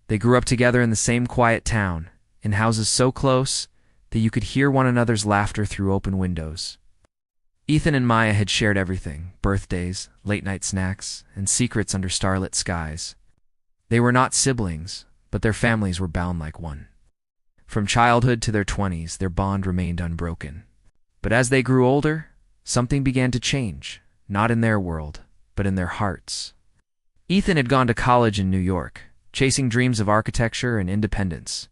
They grew up together in the same quiet town, in houses so close that you could hear one another's laughter through open windows. Ethan and Maya had shared everything: birthdays, late-night snacks, and secrets under starlit skies. They were not siblings, but their families were bound like one. From childhood to their 20s, their bond remained unbroken. But as they grew older, something began to change, not in their world, but in their hearts. Ethan had gone to college in New York, chasing dreams of architecture and independence.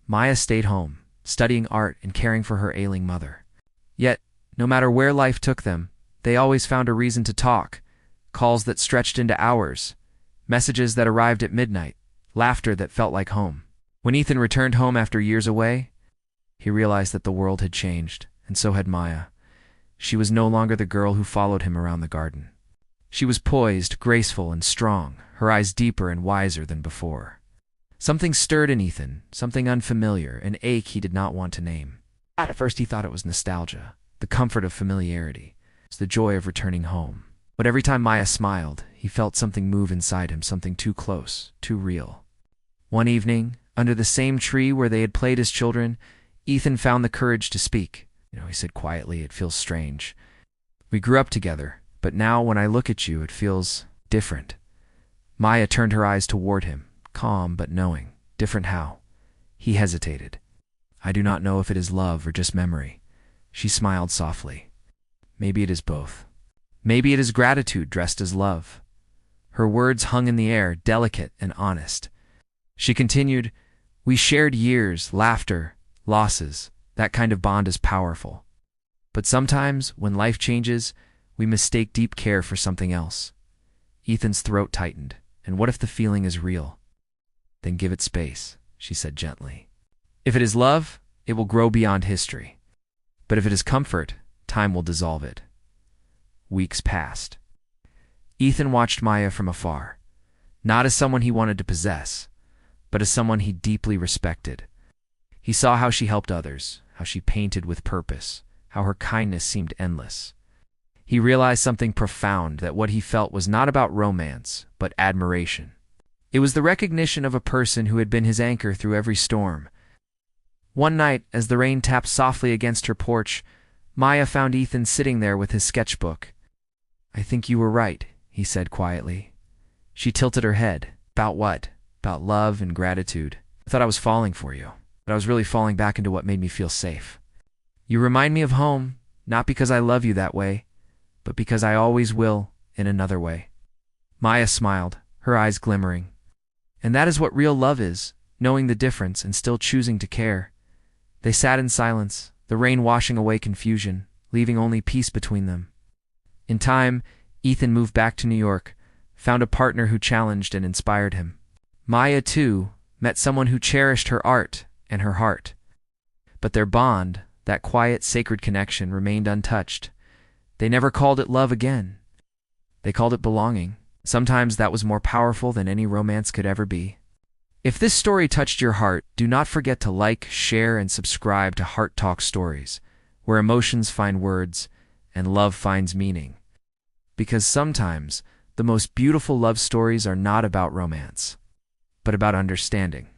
Maya stayed home, studying art and caring for her ailing mother. Yet, no matter where life took them, they always found a reason to talk: calls that stretched into hours, messages that arrived at midnight, laughter that felt like home. When Ethan returned home after years away, he realized that the world had changed, and so had Maya. She was no longer the girl who followed him around the garden. She was poised, graceful, and strong, her eyes deeper and wiser than before. Something stirred in Ethan, something unfamiliar, an ache he did not want to name. At first he thought it was nostalgia, the comfort of familiarity, the joy of returning home. But every time Maya smiled, he felt something move inside him, something too close, too real. One evening, under the same tree where they had played as children, Ethan found the courage to speak. He said quietly, "It feels strange. We grew up together, but now when I look at you, it feels different." Maya turned her eyes toward him, calm but knowing. Different how? He hesitated. "I do not know if it is love or just memory." She smiled softly. "Maybe it is both. Maybe it is gratitude dressed as love." Her words hung in the air, delicate and honest. She continued, "We shared years, laughter, losses. That kind of bond is powerful. But sometimes, when life changes, we mistake deep care for something else." Ethan's throat tightened. "And what if the feeling is real?" "Then give it space," she said gently. "If it is love, it will grow beyond history. But if it is comfort, time will dissolve it." Weeks passed. Ethan watched Maya from afar, not as someone he wanted to possess, but as someone he deeply respected. He saw how she helped others, how she painted with purpose, how her kindness seemed endless. He realized something profound, that what he felt was not about romance, but admiration. It was the recognition of a person who had been his anchor through every storm. One night, as the rain tapped softly against her porch, Maya found Ethan sitting there with his sketchbook. "I think you were right," he said quietly. She tilted her head. "About what?" "About love and gratitude. I thought I was falling for you, but I was really falling back into what made me feel safe. You remind me of home, not because I love you that way, but because I always will in another way." Maya smiled, her eyes glimmering. "And that is what real love is, knowing the difference and still choosing to care." They sat in silence, the rain washing away confusion, leaving only peace between them. In time, Ethan moved back to New York, found a partner who challenged and inspired him. Maya, too, met someone who cherished her art and her heart. But their bond, that quiet, sacred connection, remained untouched. They never called it love again. They called it belonging. Sometimes that was more powerful than any romance could ever be. If this story touched your heart, do not forget to like, share, and subscribe to HeartTalk Stories, where emotions find words and love finds meaning. Because sometimes the most beautiful love stories are not about romance, but about understanding.